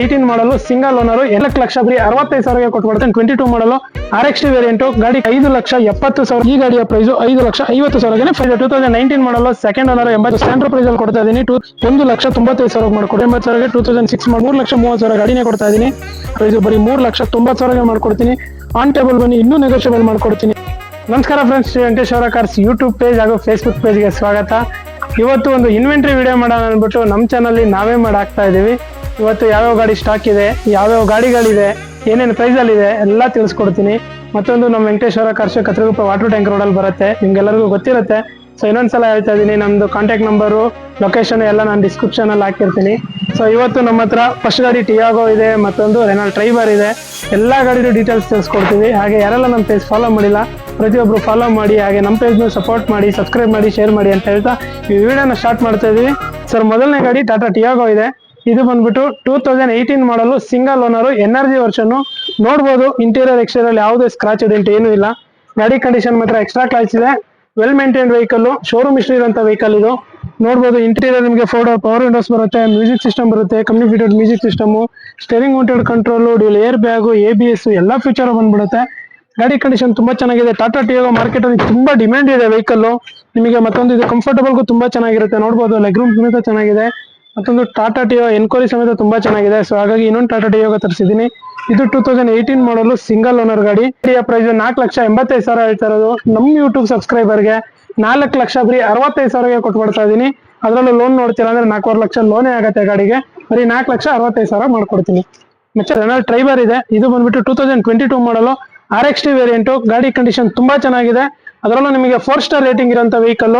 18 ಮಾಡಲು single owner 2 lakh ಬರೀ 65,000ಗೆ ಕೊಟ್ಬಿಡ್ತೇನೆ. 22 ಮಾಡಲು RXT ವೇರಿಯಂಟ್ ಗಾಡಿ 5,70,000. ಈ ಗಾಡಿಯ ಪ್ರೈಸ್ 5,50,000ಗೆ 2019 ಮಾಡಲು ಸೆಕೆಂಡ್ ಓನರ್ 80 ಸ್ಟ್ಯಾಂಡರ್ಡ್ ಪ್ರೈಸ್ ಅಲ್ಲಿ ಕೊಡ್ತಾ ಇದೀನಿ. 1,95,000 ಮಾಡ್ಕೊಡಿ. 80,000ಗೆ 2006 3,30,000 ಗಾಡಿನೇ ಕೊಡ್ತಾ ಇದೀನಿ. ಪ್ರೈಸ್ ಬರೀ 3,90,000ಗೆ ಮಾಡ್ಕೊಡ್ತೀನಿ. ಆನ್ ಟೇಬಲ್ ಬನ್ನಿ, ಇನ್ನೂ ನೆಗೋಷಿಯಬಲ್ ಮಾಡ್ಕೊಡ್ತೀನಿ. ನಮಸ್ಕಾರ ಫ್ರೆಂಡ್ಸ್, ವೆಂಕಟೇಶ್ ಅವರ ಕಾರ್ಸ್ ಯೂಟ್ಯೂಬ್ ಪೇಜ್ ಹಾಗೂ ಫೇಸ್ಬುಕ್ ಪೇಜ್ಗೆ ಸ್ವಾಗತ. ಇವತ್ತು ಒಂದು ಇನ್ವೆಂಟ್ರಿ ವಿಡಿಯೋ ಮಾಡೋಣ ಅಂದ್ಬಿಟ್ಟು ನಮ್ಮ ಚಾನಲ್ಲಿ ನಾವೇ ಮಾಡಾಕ್ತಾ ಇದೀವಿ. ಇವತ್ತು ಯಾವ್ಯಾವ ಗಾಡಿ ಸ್ಟಾಕ್ ಇದೆ, ಯಾವ್ಯಾವ ಗಾಡಿಗಳಿದೆ, ಏನೇನು ಪ್ರೈಸಲ್ಲಿ ಇದೆ ಎಲ್ಲ ತಿಳಿಸ್ಕೊಡ್ತೀನಿ. ಮತ್ತೊಂದು ನಮ್ಮ ವೆಂಕಟೇಶ್ವರ ಕಾರ್ಸ್ ಕತ್ರಗುಪ್ಪ ವಾಟರ್ ಟ್ಯಾಂಕ್ ರೋಡಲ್ಲಿ ಬರುತ್ತೆ, ನಿಮ್ಗೆಲ್ಲರಿಗೂ ಗೊತ್ತಿರುತ್ತೆ. ಸೊ ಇನ್ನೊಂದ್ಸಲ ಹೇಳ್ತಾ ಇದ್ದೀನಿ, ನಮ್ದು ಕಾಂಟ್ಯಾಕ್ಟ್ ನಂಬರು, ಲೊಕೇಶನ್ ಎಲ್ಲ ನಾನು ಡಿಸ್ಕ್ರಿಪ್ಷನ್ ಅಲ್ಲಿ ಹಾಕಿರ್ತೀನಿ. ಸೊ ಇವತ್ತು ನಮ್ಮ ಹತ್ರ ಫಸ್ಟ್ ಗಾಡಿ ಟಿಯಾಗೋ ಇದೆ, ಮತ್ತೊಂದು ರೆನಾಲ್ಡ್ ಟ್ರೈಬರ್ ಇದೆ. ಎಲ್ಲ ಗಾಡಿದು ಡೀಟೇಲ್ಸ್ ತಿಳಿಸ್ಕೊಡ್ತೀವಿ. ಹಾಗೆ ಯಾರೆಲ್ಲ ನಮ್ಮ ಪೇಜ್ ಫಾಲೋ ಮಾಡಿಲ್ಲ ಪ್ರತಿಯೊಬ್ಬರು ಫಾಲೋ ಮಾಡಿ, ಹಾಗೆ ನಮ್ಮ ಪೇಜ್ನ ಸಪೋರ್ಟ್ ಮಾಡಿ, ಸಬ್ಸ್ಕ್ರೈಬ್ ಮಾಡಿ, ಶೇರ್ ಮಾಡಿ ಅಂತ ಹೇಳ್ತಾ ಈ ವಿಡಿಯೋನ ಸ್ಟಾರ್ಟ್ ಮಾಡ್ತಾ ಇದೀವಿ. ಸರ್, ಮೊದಲನೇ ಗಾಡಿ ಟಾಟಾ ಟಿಯಾಗೋ ಇದೆ. ಇದು ಬಂದ್ಬಿಟ್ಟು 2018 ಮಾಡಲು ಸಿಂಗಲ್ ಓನರ್ ಎನರ್ಜಿ ವರ್ಷನ್. ನೋಡ್ಬೋದು ಇಂಟೀರಿಯರ್ ಎಕ್ಸ್ಟೀರಿಯರ್ ಯಾವುದೇ ಸ್ಕ್ರಾಚ್ ಡೆಂಟ್ ಏನೂ ಇಲ್ಲ. ಗಾಡಿ ಕಂಡೀಷನ್ ಮಾತ್ರ ಎಕ್ಸ್ಟ್ರಾ ಕ್ಲಾಸ್ ಇದೆ. Well maintained vehicle, showroom history ಇರುವಂತ ವೆಹಿಕಲ್ ಇದು. ನೋಡ್ಬೋದು ಇಂಟೀರಿಯರ್ ನಿಮಗೆ 4 ಡೋರ್ ಪವರ್ ವಿಂಡೋಸ್ ಬರುತ್ತೆ, ಮ್ಯೂಸಿಕ್ ಸಿಸ್ಟಮ್ ಬರುತ್ತೆ, company fitted music system, steering mounted control, dual air bag, ABS ಎಲ್ಲ ಫೀಚರ್ ಬಂದ್ಬಿಡುತ್ತೆ. ಗಾಡಿ ಕಂಡೀಷನ್ ತುಂಬಾ ಚೆನ್ನಾಗಿದೆ. ಟಾಟಾ ಟಿಯಾಗೋ ಮಾರ್ಕೆಟ್ ಅಲ್ಲಿ ತುಂಬಾ ಡಿಮ್ಯಾಂಡ್ ಇದೆ ವೆಹಿಕಲ್. ನಿಮಗೆ ಮತ್ತೊಂದು ಇದು ಕಂಫರ್ಟಬಲ್ಗೂ ತುಂಬಾ ಚೆನ್ನಾಗಿರುತ್ತೆ. ನೋಡ್ಬೋದು ಲೆಗ್ ರೂಮ್ ಸಮೇತ ಚೆನ್ನಾಗಿದೆ. ಮತ್ತೊಂದು ಟಾಟಾ ಟಿಯಾಗೋ ಎನ್ಕ್ವೈರಿ ಸಮೇತ ತುಂಬಾ ಚೆನ್ನಾಗಿದೆ. ಸೊ ಹಾಗಾಗಿ ಇನ್ನೊಂದು ಟಾಟಾ ಟಿಯಾಗೋ ತರಿಸಿದ್ದೀನಿ. ಇದು 2018 ಮಾಡಲು ಸಿಂಗಲ್ ಓನರ್ ಗಾಡಿ. ಪ್ರೈಸ್ 4,85,000 ಹೇಳ್ತಾ ಇರೋದು. ನಮ್ಮ ಯೂಟ್ಯೂಬ್ ಸಬ್ಸ್ಕ್ರೈಬರ್ಗೆ 4 ಲಕ್ಷ ಬರೀ 65,000ಗೆ ಕೊಟ್ಬಿಡ್ತಾ ಇದೀನಿ. ಅದರಲ್ಲೂ ಲೋನ್ ನೋಡ್ತೀರಾ ಅಂದ್ರೆ 4.5 ಲಕ್ಷ ಲೋನೇ ಆಗುತ್ತೆ ಗಾಡಿಗೆ. ಬರೀ 4,65,000 ಮಾಡ್ಕೊಡ್ತೀನಿ. ಮತ್ತೆ ರೆನಾಲ್ಡ್ ಟ್ರೈಬರ್ ಇದೆ. ಇದು ಬಂದ್ಬಿಟ್ಟು 2022 ಮಾಡಲು RXT ವೇರಿಯಂಟ್. ಗಾಡಿ ಕಂಡೀಷನ್ ತುಂಬಾ ಚೆನ್ನಾಗಿದೆ. ಅದರಲ್ಲೂ ನಿಮಗೆ 4 ಸ್ಟಾರ್ ರೇಟಿಂಗ್ ಇರುವಂತ ವೆಹಿಕಲ್.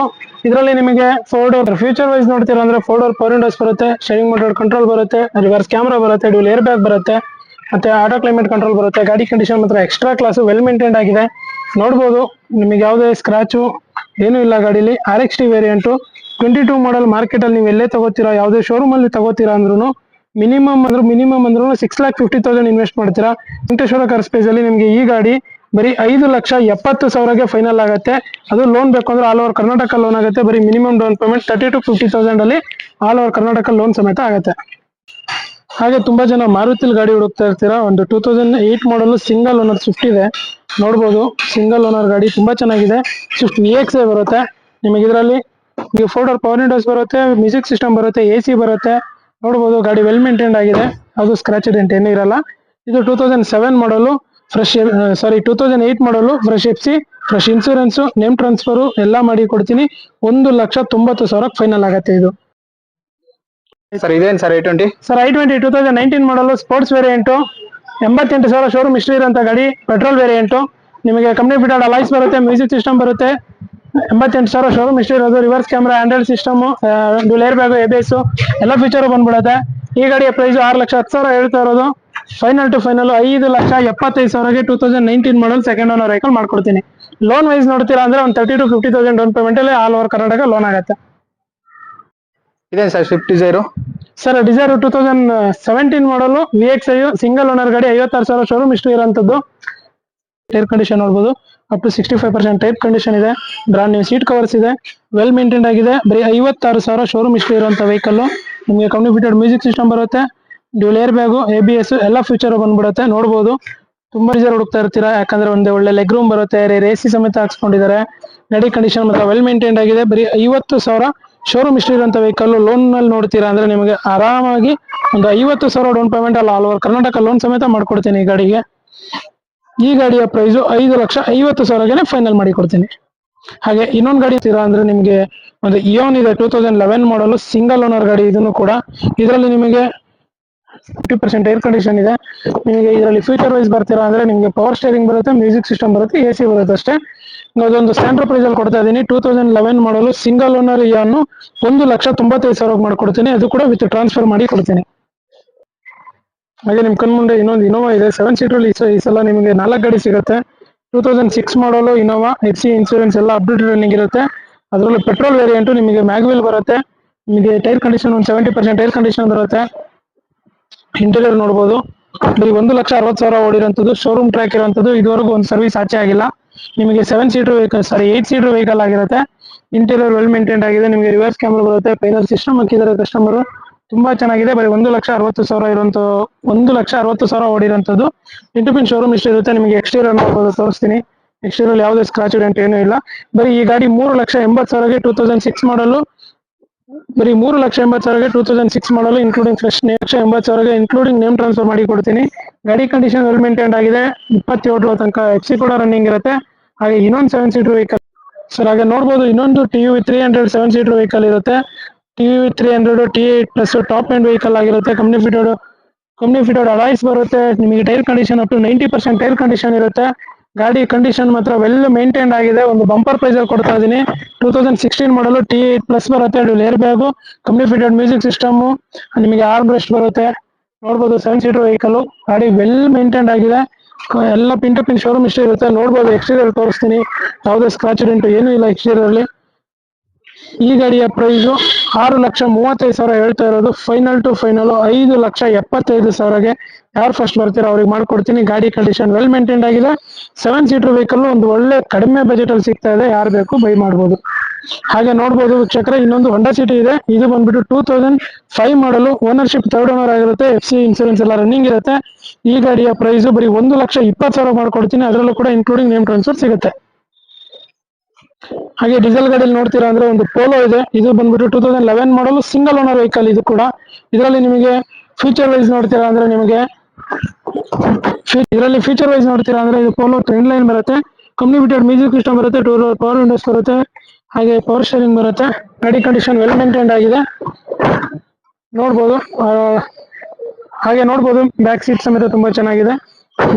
ಇದರಲ್ಲಿ ನಿಮಗೆ 4 ಡೋರ್ ಫ್ಯೂಚರ್ ವೈಸ್ ನೋಡ್ತೀರಾ ಅಂದ್ರೆ 4 ಡೋರ್ ಪವರ್ ವಿಂಡೋಸ್ ಬರುತ್ತೆ, ಸ್ಟೇರಿಂಗ್ ಮೋಟರ್ ಕಂಟ್ರೋಲ್ ಬರುತ್ತೆ, ರಿವರ್ಸ್ ಕ್ಯಾಮ್ರಾ ಬರುತ್ತೆ, ಡ್ಯೂಲ್ ಏರ್ ಬ್ಯಾಗ್ ಬರುತ್ತೆ, ಮತ್ತೆ ಆಟೋ ಕ್ಲೈಮೇಟ್ ಕಂಟ್ರೋಲ್ ಬರುತ್ತೆ. ಗಾಡಿ ಕಂಡೀಷನ್ ಮಾತ್ರ ಎಕ್ಸ್ಟ್ರಾ ಕ್ಲಾಸ್, ವೆಲ್ ಮೇಂಟೈನ್ಡ್ ಆಗಿದೆ. ನೋಡ್ಬೋದು ನಿಮಗೆ ಯಾವುದೇ ಸ್ಕ್ರಾಚು ಏನೂ ಇಲ್ಲ ಗಾಡಿಲಿ. RXT ವೇರಿಯಂಟ್ 22 ಮಾಡಲ್. ಮಾರ್ಕೆಟ್ ಅಲ್ಲಿ ನೀವು ಎಲ್ಲೇ ತಗೋತೀರಾ, ಯಾವುದೇ ಶೋರೂಮ್ ಅಲ್ಲಿ ತಗೋತೀರಾ ಅಂದ್ರೂ ಮಿನಿಮಮ್ ಅಂದ್ರೂ 6,50,000 ಇನ್ವೆಸ್ಟ್ ಮಾಡ್ತೀರಾ. ವೆಂಕಟೇಶ್ವರ ಕಾರ್ ಸ್ಪೇಸ್ ಅಲ್ಲಿ ನಿಮಗೆ ಈ ಗಾಡಿ ಬರೀ 5,70,000ಗೆ ಫೈನಲ್ ಆಗುತ್ತೆ. ಅದು ಲೋನ್ ಬೇಕು ಅಂದ್ರೆ ಆಲ್ ಓವರ್ ಕರ್ನಾಟಕ ಲೋನ್ ಆಗುತ್ತೆ. ಬರೀ ಮಿನಿಮಮ್ ಡೌನ್ ಪೇಮೆಂಟ್ 30,000 to 50,000 ಅಲ್ಲಿ ಆಲ್ ಓವರ್ ಕರ್ನಾಟಕ ಲೋನ್ ಸಮೇತ ಆಗುತ್ತೆ. ಹಾಗೆ ತುಂಬಾ ಜನ ಮಾರುತಿಲ್ ಗಾಡಿ ಹುಡುಕ್ತಾ ಇರ್ತೀರಾ. ಒಂದು 2008 ಮಾಡಲು ಸಿಂಗಲ್ ಓನರ್ ಸ್ವಿಫ್ಟ್ ಇದೆ. ನೋಡ್ಬೋದು ಸಿಂಗಲ್ ಓನರ್ ಗಾಡಿ ತುಂಬಾ ಚೆನ್ನಾಗಿದೆ. ಸ್ವಿಫ್ಟ್ VX ಬರುತ್ತೆ. ನಿಮಗೆ ಇದರಲ್ಲಿ 4 ಡೋರ್ ಪವರ್ ವಿಂಡೋಸ್ ಬರುತ್ತೆ, ಮ್ಯೂಸಿಕ್ ಸಿಸ್ಟಮ್ ಬರುತ್ತೆ, AC ಬರುತ್ತೆ. ನೋಡ್ಬೋದು ಗಾಡಿ ವೆಲ್ ಮೇಂಟೈನ್ಡ್ ಆಗಿದೆ, ಅದು ಸ್ಕ್ರಾಚ್ ಡೆಂಟ್ ಏನೂ ಇರಲ್ಲ. ಇದು 2007 ಮಾಡಲು ಫ್ರೆಶ್ 2008 ಮಾಡಲು fresh FC, fresh insurance, name transfer ಎಲ್ಲ ಮಾಡಿ ಕೊಡ್ತೀನಿ. 1,90,000 ಫೈನಲ್ ಆಗುತ್ತೆ. ಇದು ಸರ್ ಇದೇನು ಸರ್ I20? ಸರ್ I20 2019 ಮಾಡಲು ಸ್ಪೋರ್ಟ್ಸ್ ವೇರಿಯಂಟ್. 88,000 ಶೋರೂಮ್ ಹಿಸ್ಟ್ರಿ ಇರೋಂಥ ಗಾಡಿ, ಪೆಟ್ರೋಲ್ ವೇರಿಯಂಟ್. ನಿಮಗೆ ಕಂಪ್ನಿ ಫಿಟೆಡ್ ಅಲಾಯ್ಸ್ ಬರುತ್ತೆ, ಮ್ಯೂಸಿಕ್ ಸಿಸ್ಟಮ್ ಬರುತ್ತೆ. 88,000 ಶೋರೂಮ್ ಹಿಸ್ಟ್ರಿ ಇರೋದು. Reverse camera, Android system, dual air bag, ABS ಎಲ್ಲ ಫೀಚರ್ ಬಂದ್ಬಿಡುತ್ತೆ. ಈ ಗಾಡಿಯ ಪ್ರೈಸ್ 6,10,000 ಹೇಳ್ತಾ ಇರೋದು. ಫೈನಲ್ ಟು ಫೈನಲ್ 5,75,000ಗೆ 2019 ಮಾಡಲ್ ಸೆಕೆಂಡ್ ಓನರ್ ವೆಹಿಕಲ್ ಮಾಡ್ಕೊಡ್ತೀನಿ. ಲೋನ್ ವೈಸ್ ನೋಡ್ತೀರಾ ಅಂದ್ರೆ ಒಂದು 30,000 to 50,000 ಡೌನ್ ಪೇಮೆಂಟ್ ಅಲ್ಲಿ ಆಲ್ ಓವರ್ ಕರ್ನಾಟಕ ಲೋನ್ ಆಗುತ್ತೆ. ಇದೇನು sir Swift Dzire? Sir Dzire 2017 model VX single owner ಗಾಡಿ. 56,000 ಶೋರೂಮ್ ಹಿಸ್ಟ್ರಿ ಇರೋಂಥದ್ದು. ಟೈರ್ ಕಂಡೀಷನ್ ನೋಡ್ಬೋದು, ಅಪ್ ಟು 65% ಟೈರ್ ಕಂಡೀಷನ್ ಇದೆ. ಬ್ರಾಂಡ್ ನ್ಯೂ ಸೀಟ್ ಕವರ್ಸ್ ಇದೆ, ವೆಲ್ ಮೇಂಟೈನ್ಡ್ ಆಗಿದೆ. ಬರೀ 56,000 ಶೋರೂಮ್ ಹಿಸ್ಟ್ರಿ ಇರುವಂತ ವೆಹಿಕಲ್. ನಿಮಗೆ ಕಂಪ್ನಿ ಫಿಟೆಡ್ ಮ್ಯೂಸಿಕ್ ಸಿಸ್ಟಮ್ ಬರುತ್ತೆ, ಡ್ಯೂಲ್ ಏರ್ ಬ್ಯಾಗು, ABS ಎಲ್ಲ ಫೀಚರ್ ಬಂದ್ಬಿಡುತ್ತೆ. ನೋಡ್ಬೋದು ತುಂಬಾ ರಿಸರ್ವ್ ಹುಡುಕ್ತಾ ಇರ್ತೀರಾ, ಯಾಕಂದ್ರೆ ಒಂದೇ ಒಳ್ಳೆ ಲೆಗ್ ರೂಮ್ ಬರುತ್ತೆ, AC ಸಮೇತ ಹಾಕ್ಸ್ಕೊಂಡಿದ್ದಾರೆ. ಗಾಡಿ ಕಂಡೀಷನ್ ಮಾತ್ರ ವೆಲ್ ಮೇಂಟೈನ್ಡ್ ಆಗಿದೆ. ಬರೀ 50,000 ಶೋರೂಮ್ ಹಿಸ್ಟ್ರಿ ಇರುವಂತ ವೆಹಿಕಲ್. ಲೋನ್ ನಲ್ಲಿ ನೋಡ್ತೀರಾ ಅಂದ್ರೆ ನಿಮಗೆ ಆರಾಮಾಗಿ ಒಂದು 50,000 ಡೌನ್ ಪೇಮೆಂಟ್ ಅಲ್ಲಿ ಆಲ್ ಓವರ್ ಕರ್ನಾಟಕ ಲೋನ್ ಸಮೇತ ಮಾಡ್ಕೊಡ್ತೀನಿ ಈ ಗಾಡಿಗೆ. ಈ ಗಾಡಿಯ ಪ್ರೈಸ್ 5,50,000ಗೆ ಫೈನಲ್ ಮಾಡಿ ಕೊಡ್ತೀನಿ. ಹಾಗೆ ಇನ್ನೊಂದು ಗಾಡಿ ತೀರಾ ಅಂದ್ರೆ ನಿಮಗೆ ಒಂದು ಇಯೋನ್ ಇದೆ. 2011 ಮಾಡಲು ಸಿಂಗಲ್ ಓನರ್ ಗಾಡಿ. ಇದನ್ನು ಕೂಡ ಇದರಲ್ಲಿ ನಿಮಗೆ 50% ಏರ್ ಕಂಡೀಷನ್ ಇದೆ. ನಿಮಗೆ ಇದರಲ್ಲಿ ಫ್ಯೂಚರ್ ವೈಸ್ ಬರ್ತೀರಾ ಅಂದ್ರೆ ನಿಮಗೆ ಪವರ್ ಸ್ಟೇರಿಂಗ್ ಬರುತ್ತೆ, ಮ್ಯೂಸಿಕ್ ಸಿಸ್ಟಮ್ ಬರುತ್ತೆ, AC ಬರುತ್ತೆ ಅಷ್ಟೇ. ಅದೊಂದು ಸ್ಟ್ಯಾಂಡರ್ಡ್ ಪ್ರೈಸ್ ಅಲ್ಲಿ ಕೊಡ್ತಾ ಇದೀನಿ. 2011 ಮಾಡಲು ಸಿಂಗಲ್ ಓನರ್ ಇಯಾನ್ 1,95,000 ಮಾಡ್ಕೊಡ್ತೀನಿ. ಅದು ಕೂಡ ವಿತ್ ಟ್ರಾನ್ಸ್ಫರ್ ಮಾಡಿ ಕೊಡ್ತೀನಿ. ಹಾಗೆ ನಿಮ್ ಕಣ್ಮುಂದೆ ಇನ್ನೊಂದು ಇನೋವಾ ಇದೆ 7 ಸೀಟರ್. ಈ ಸಲ ನಿಮಗೆ 4 ಗಾಡಿ ಸಿಗುತ್ತೆ. 2006 ಮಾಡಲು ಇನೋವಾ, FC ಇನ್ಸೂರೆನ್ಸ್ ಎಲ್ಲ ಅಪ್ಡೇಟ್ ರನ್ನಿಂಗ್ ಇರುತ್ತೆ. ಅದರಲ್ಲೂ ಪೆಟ್ರೋಲ್ ವೇರಿಯಂಟ್. ನಿಮಗೆ ಮ್ಯಾಗ್ವಿಲ್ ಬರುತ್ತೆ. ನಿಮಗೆ ಟೈರ್ ಕಂಡೀಷನ್ ಒಂದು 70% ಟೈರ್ ಕಂಡೀಷನ್ ಬರುತ್ತೆ. ಇಂಟೀರಿಯರ್ ನೋಡ್ಬೋದು, ಬರೀ 1,60,000 ಓಡಿರೋಂಥದ್ದು, ಶೋರೂಮ್ ಟ್ರ್ಯಾಕ್ ಇರುವಂಥದ್ದು. ಇದುವರೆಗೂ ಒಂದು ಸರ್ವಿಸ್ ಆಚೆ ಆಗಿಲ್ಲ. ನಿಮಗೆ 8 ಸೀಟರ್ ವೆಹಿಕಲ್ ಆಗಿರುತ್ತೆ. ಇಂಟೀರಿಯರ್ ವೆಲ್ ಮೇಂಟೈನ್ಡ್ ಆಗಿದೆ. ನಿಮಗೆ ರಿವರ್ಸ್ ಕ್ಯಾಮ್ರಾ ಬರುತ್ತೆ, ಪೈನಲ್ ಸಿಸ್ಟಮ್ ಹಾಕಿದ್ದಾರೆ ಕಸ್ಟಮರ್. ತುಂಬಾ ಚೆನ್ನಾಗಿದೆ. ಬರೀ 1,60,000 ಇರುವಂತ 1,60,000 ಓಡಿರೋಂಥದ್ದು. ಇಂಟು ಶೋರೂಮ್ ಇಷ್ಟ ಇರುತ್ತೆ. ನಿಮಗೆ ಎಕ್ಸ್ಟೀರಿಯರ್ ನೋಡ್ಬೋದು, ತೋರಿಸ್ತೀನಿ. ಎಕ್ಸ್ಟೀರಿಯರ್ ಯಾವುದೇ ಸ್ಕ್ರಾಚ್ ಡೆಂಟ್ ಏನೂ ಇಲ್ಲ. ಬರೀ ಈ ಗಾಡಿ 3,80,000ಗೆ 2006 ಮಾಡಲು. ಬರೀ 3,80,000ಗೆ 2006 ಮಾಡಲು, ಇನ್ಕ್ಲೂಡಿಂಗ್ ಫ್ರೆಶ್ 1,80,000ಗೆ ಇನ್ಕ್ಲೂಡಿಂಗ್ ನೇಮ್ ಟ್ರಾನ್ಸ್ಫರ್ ಮಾಡಿ ಕೊಡ್ತೀನಿ. ಗಾಡಿ ಕಂಡೀಷನ್ ವೆಲ್ ಮೇಂಟೈನ್ ಆಗಿದೆ. 27 ತನಕ FC ಕೂಡ ರನ್ನಿಂಗ್ ಇರುತ್ತೆ. ಹಾಗೆ ಇನ್ನೊಂದು 7 ಸೀಟರ್ ವೆಹಿಕಲ್ ಸರ್, ಹಾಗೆ ನೋಡ್ಬೋದು ಇನ್ನೊಂದು TUV 300 7 ಸೀಟರ್ ವೆಹಿಕಲ್ ಇರುತ್ತೆ. TUV 300 T8 plus top end vehicle ಆಗಿರುತ್ತೆ. ಕಂಪ್ನಿ ಫಿಟೆಡ್ ಅಲಾಯ್ಸ್ ಬರುತ್ತೆ. ನಿಮಗೆ tyre condition up to 90% tyre condition ಇರುತ್ತೆ. ಗಾಡಿ ಕಂಡೀಷನ್ ಮಾತ್ರ ವೆಲ್ ಮೇಂಟೈನ್ ಆಗಿದೆ. ಒಂದು ಬಂಪರ್ ಪ್ರೈಸ್ ಅಲ್ಲಿ ಕೊಡ್ತಾ ಇದೀನಿ. 2016 ಮಾಡಲು T8 ಪ್ಲಸ್ ಬರುತ್ತೆ. Air bag, company fitted music system, ನಿಮಗೆ ಆರ್ಮ್ ರೆಸ್ಟ್ ಬರುತ್ತೆ. ನೋಡ್ಬೋದು 7 ಸೀಟರ್ ವೆಹಿಕಲ್. ಗಾಡಿ ವೆಲ್ ಮೇಂಟೈನ್ ಆಗಿದೆ. ಎಲ್ಲ ಪಿನ್ ಟು ಪಿನ್ ಶೋರೂಮ್ ಇಷ್ಟ ಇರುತ್ತೆ. ನೋಡ್ಬೋದು, ಎಕ್ಸ್ಟೀರಿಯರ್ ತೋರಿಸ್ತೀನಿ. ಯಾವುದೇ ಸ್ಕ್ರಾಚ್ ಡೆಂಟ್ ಏನೂ ಇಲ್ಲ ಎಕ್ಸ್ಟೀರಿಯರ್ ಅಲ್ಲಿ. ಈ ಗಾಡಿಯ ಪ್ರೈಸು 6,35,000 ಹೇಳ್ತಾ ಇರೋದು. ಫೈನಲ್ ಟು ಫೈನಲ್ 5,75,000ಗೆ ಯಾರು ಫಸ್ಟ್ ಬರ್ತೀರೋ ಅವ್ರಿಗೆ ಮಾಡ್ಕೊಡ್ತೀನಿ. ಗಾಡಿ ಕಂಡೀಷನ್ ವೆಲ್ ಮೇಂಟೈನ್ ಆಗಿದೆ. 7 ಸೀಟರ್ ವೆಹಿಕಲ್ ಒಂದು ಒಳ್ಳೆ ಕಡಿಮೆ ಬಜೆಟ್ ಅಲ್ಲಿ ಸಿಗ್ತಾ ಇದೆ. ಯಾರು ಬೇಕು ಬೈ ಮಾಡ್ಬೋದು. ಹಾಗೆ ನೋಡ್ಬೋದು ವೀಕ್ಷಕರೇ, ಇನ್ನೊಂದು ಹೊಂಡಾ ಸಿಟಿ ಇದೆ. ಇದು ಬಂದ್ಬಿಟ್ಟು 2005 ಮಾಡಲು. ಓನರ್ಶಿಪ್ 3rd ಓನರ್ ಆಗಿರುತ್ತೆ. FC ಇನ್ಸೂರೆನ್ಸ್ ಎಲ್ಲ ರನ್ನಿಂಗ್ ಇರುತ್ತೆ. ಈ ಗಾಡಿಯ ಪ್ರೈಸ್ ಬರೀ 1,20,000 ಮಾಡ್ಕೊಡ್ತೀನಿ. ಅದರಲ್ಲೂ ಕೂಡ ಇನ್ಕ್ಲೂಡಿಂಗ್ ನೇಮ್ ಟ್ರಾನ್ಸ್ಫರ್ ಸಿಗುತ್ತೆ. ಹಾಗೆ ಡೀಸೆಲ್ ಗಾಡಿಯಲ್ಲಿ ನೋಡ್ತೀರಾ ಅಂದ್ರೆ ಒಂದು ಪೋಲೋ ಇದೆ. ಇದು ಬಂದ್ಬಿಟ್ಟು 2011 ಮಾಡಲು, ಸಿಂಗಲ್ ಓನರ್ ವೆಹಿಕಲ್ ಇದು ಕೂಡ. ಇದರಲ್ಲಿ ನಿಮಗೆ ಫೀಚರ್ ವೈಸ್ ನೋಡ್ತೀರಾ ಅಂದ್ರೆ ಇದು ಪೋಲೋ ಟ್ರೆಂಡ್ ಲೈನ್ ಬರುತ್ತೆ. ಕಂಪ್ನಿ ಫಿಟೆಡ್ ಮ್ಯೂಸಿಕ್ ಸಿಸ್ಟಮ್ ಬರುತ್ತೆ. 2 ಡೋರ್ ಪವರ್ ವಿಂಡೋಸ್ ಬರುತ್ತೆ. ಹಾಗೆ ಪವರ್ ಸ್ಟೇರಿಂಗ್ ಬರುತ್ತೆ. ಗಾಡಿ ಕಂಡೀಷನ್ ವೆಲ್ ಮೇಂಟೈನ್ ಆಗಿದೆ. ನೋಡ್ಬೋದು. ಹಾಗೆ ನೋಡ್ಬೋದು ಬ್ಯಾಕ್ ಸೀಟ್ ಸಮೇತ ತುಂಬಾ ಚೆನ್ನಾಗಿದೆ.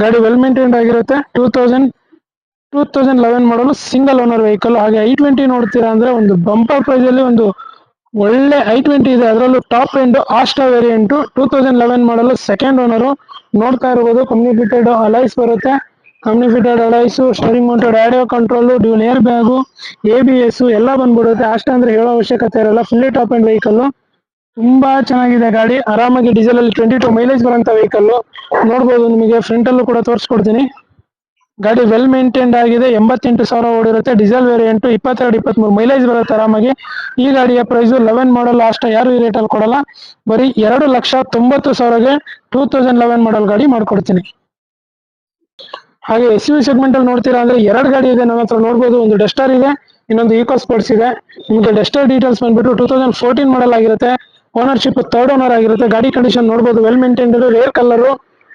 ಗಾಡಿ ವೆಲ್ ಮೇಂಟೈನ್ ಆಗಿರುತ್ತೆ. 2011 ಮಾಡಲು, ಸಿಂಗಲ್ ಓನರ್ ವೆಹಿಕಲ್. ಹಾಗೆ i20 ನೋಡ್ತೀರಾ ಅಂದ್ರೆ ಒಂದು ಬಂಪರ್ ಪ್ರೈಸ್ ಅಲ್ಲಿ ಒಂದು ಒಳ್ಳೆ i20 ಇದೆ. ಅದರಲ್ಲೂ ಟಾಪ್ ಎಂಡ್ ಆಸ್ಟಾ ವೇರಿಯಂಟ್ 2011 ಮಾಡಲು, 2nd ಓನರ್. ನೋಡ್ತಾ ಇರಬಹುದು ಕಂಪ್ನಿ ಫಿಟೆಡ್ ಅಲೈಸ್ ಬರುತ್ತೆ. Company fitted alloys, steering mounted audio control, dual air bag, ABS ಎಲ್ಲ ಬಂದ್ಬಿಡುತ್ತೆ. ಆಸ್ಟಾ ಅಂದ್ರೆ ಹೇಳೋ ಅವಶ್ಯಕತೆ ಇರಲ್ಲ. Fully top end vehicle. ತುಂಬಾ ಚೆನ್ನಾಗಿದೆ ಗಾಡಿ. ಆರಾಮಾಗಿ ಡೀಸೆಲ್ ಅಲ್ಲಿ 22 ಮೈಲೇಜ್ ಬರುವಂತ ವೆಹಿಕಲ್. ನೋಡ್ಬೋದು, ನಿಮಗೆ ಫ್ರಂಟ್ ಅಲ್ಲೂ ಕೂಡ ತೋರಿಸ್ಕೊಡ್ತೀನಿ. ಗಾಡಿ ವೆಲ್ ಮೇಂಟೈನ್ಡ್ ಆಗಿದೆ. 88,000 ಓಡಿರುತ್ತೆ. ಡೀಸೆಲ್ ವೇರಿಯಂಟ್ 22-23 ಮೈಲೇಜ್ ಬರುತ್ತೆ ಆರಾಮಾಗಿ. ಈ ಗಾಡಿಯ ಪ್ರೈಸ್ 11 ಮಾಡಲ್ ಲಾಸ್ಟ್. ಯಾರು ಈ ರೇಟ್ ಅಲ್ಲಿ ಕೊಡಲ್ಲ. ಬರೀ 2,90,000ಗೆ 2011 ಮಾಡಲ್ ಗಾಡಿ ಮಾಡ್ಕೊಡ್ತೀನಿ. ಹಾಗೆ SUV ಸೆಗ್ಮೆಂಟ್ ಅಲ್ಲಿ ನೋಡ್ತೀರಾ ಅಂದ್ರೆ 2 ಗಾಡಿ ಇದೆ ನನ್ನ ಹತ್ರ. ನೋಡ್ಬೋದು, ಒಂದು ಡಸ್ಟರ್ ಇದೆ, ಇನ್ನೊಂದು ಈಕೋ ಸ್ಪೋರ್ಟ್ಸ್ ಇದೆ. ನಿಮಗೆ ಡಸ್ಟರ್ ಡೀಟೇಲ್ಸ್ ಬಂದ್ಬಿಟ್ಟು 2014 ಮಾಡಲ್ ಆಗಿರುತ್ತೆ. ಓನರ್ಶಿಪ್ 3rd ಓನರ್ ಆಗಿರುತ್ತೆ. ಗಾಡಿ ಕಂಡೀಷನ್ ನೋಡ್ಬೋದು ವೆಲ್ ಮೇಂಟೈನ್ಡ್. Rare colour.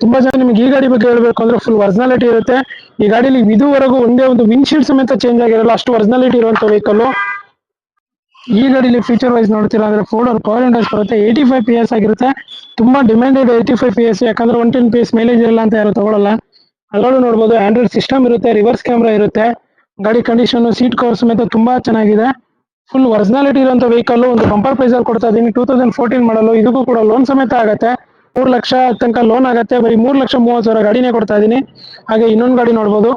ತುಂಬಾ ಜನ ನಿಮಗೆ ಈ ಗಾಡಿ ಬಗ್ಗೆ ಹೇಳ್ಬೇಕು ಅಂದ್ರೆ ಫುಲ್ ಒರಿಜಿನಾಲಿಟಿ ಇರುತ್ತೆ. ಈ ಗಾಡಿಲಿ ಇದುವರೆಗೂ ಒಂದೇ ಒಂದು ವಿಂಡ್ಶೀಲ್ಡ್ ಸಮೇತ ಚೇಂಜ್ ಆಗಿರಲ್ಲ. ಅಷ್ಟು ಒರಿಜಿನಾಲಿಟಿ ಇರುವಂತ ವೆಹಿಕಲ್. ಈ ಗಾಡಿಲಿ ಫೀಚರ್ ವೈಸ್ ನೋಡ್ತೀರಾ ಅಂದ್ರೆ 4 ಡೋರ್ ಪವರ್ ವಿಂಡೋಸ್ ಬರುತ್ತೆ. 85 PS ಆಗಿರುತ್ತೆ. ತುಂಬಾ ಡಿಮ್ಯಾಂಡೆಡ್ 85 PS. ಯಾಕಂದ್ರೆ 110 PS ಮೈಲೇಜ್ ಇರಲ್ಲ ಅಂತ ಯಾರು ತಗೊಳ್ಳಲ್ಲ. ಅದರಲ್ಲೂ ನೋಡ್ಬೋದು ಆಂಡ್ರಾಯ್ಡ್ ಸಿಸ್ಟಮ್ ಇರುತ್ತೆ. ರಿವರ್ಸ್ ಕ್ಯಾಮ್ರಾ ಇರುತ್ತೆ. ಗಾಡಿ ಕಂಡೀಷನ್, ಸೀಟ್ ಕವರ್ ಸಮೇತ ತುಂಬಾ ಚೆನ್ನಾಗಿದೆ. ಫುಲ್ ಒರಿಜಿನಾಲಿಟಿ ಇರುವಂತ ವೆಹಿಕಲ್. ಒಂದು ಬಂಪರ್ ಪ್ರೈಸ್ ಅಲ್ಲಿ ಕೊಡ್ತಾ ಇದೀನಿ. 2014 ಮಾಡಲು. ಇದಕ್ಕೂ ಕೂಡ ಲೋನ್ ಸಮೇತ ಆಗುತ್ತೆ. 3 ಲಕ್ಷ ತನಕ ಲೋನ್ ಆಗುತ್ತೆ. ಬರೀ 3,30,000 ಗಾಡಿನೇ ಕೊಡ್ತಾ ಇದೀನಿ. ಹಾಗೆ ಇನ್ನೊಂದು ಗಾಡಿ ನೋಡ್ಬೋದು,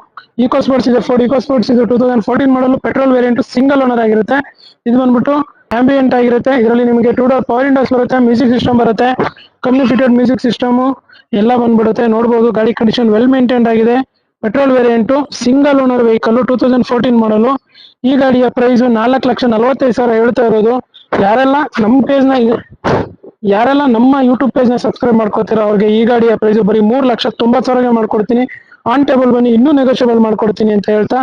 ಈಕೋ ಸ್ಪೋರ್ಟ್ಸ್ ಇದೆ. ಫೋರ್ಡ್ ಈಕೋ ಸ್ಪೋರ್ಟ್ಸ್ ಇದು 2014 ಮಾಡಲು. ಪೆಟ್ರೋಲ್ ವೇರಿಯಂಟ್, ಸಿಂಗಲ್ ಓನರ್ ಆಗಿರುತ್ತೆ. ಇದು ಬಂದ್ಬಿಟ್ಟು ಆಂಬಿಯಂಟ್ ಆಗಿರುತ್ತೆ. ಇದರಲ್ಲಿ ನಿಮಗೆ 2 ಡೋರ್ ಪವರ್ ವಿಂಡೋಸ್ ಬರುತ್ತೆ. ಮ್ಯೂಸಿಕ್ ಸಿಸ್ಟಮ್ ಬರುತ್ತೆ. ಕಂಪ್ನಿ ಫಿಟೆಡ್ ಮ್ಯೂಸಿಕ್ ಸಿಸ್ಟಮ್ ಎಲ್ಲ ಬಂದ್ಬಿಡುತ್ತೆ. ನೋಡ್ಬೋದು ಗಾಡಿ ಕಂಡೀಷನ್ ವೆಲ್ ಮೇಂಟೈನ್ಡ್ ಆಗಿದೆ. Petrol variant, single owner vehicle, 2014 ಮಾಡಲು. ಈ ಗಾಡಿಯ ಪ್ರೈಸ್ 4,45,000 ಹೇಳ್ತಾ ಇರೋದು. ಯಾರೆಲ್ಲ ನಮ್ಮ ಯೂಟ್ಯೂಬ್ ಪೇಜ್ ನ ಸಬ್ಸ್ಕ್ರೈಬ್ ಮಾಡ್ಕೋತೀರಾ ಅವ್ರಿಗೆ ಈ ಗಾಡಿಯ ಪ್ರೈಸ್ ಬರೀ 3,90,000ಗೆ ಮಾಡ್ಕೊಡ್ತೀನಿ. ಆನ್ ಟೇಬಲ್ ಬನ್ನಿ, ಇನ್ನೂ ನೆಗೋಷಿಯಬಲ್ ಮಾಡ್ಕೊಡ್ತೀನಿ ಅಂತ ಹೇಳ್ತಾ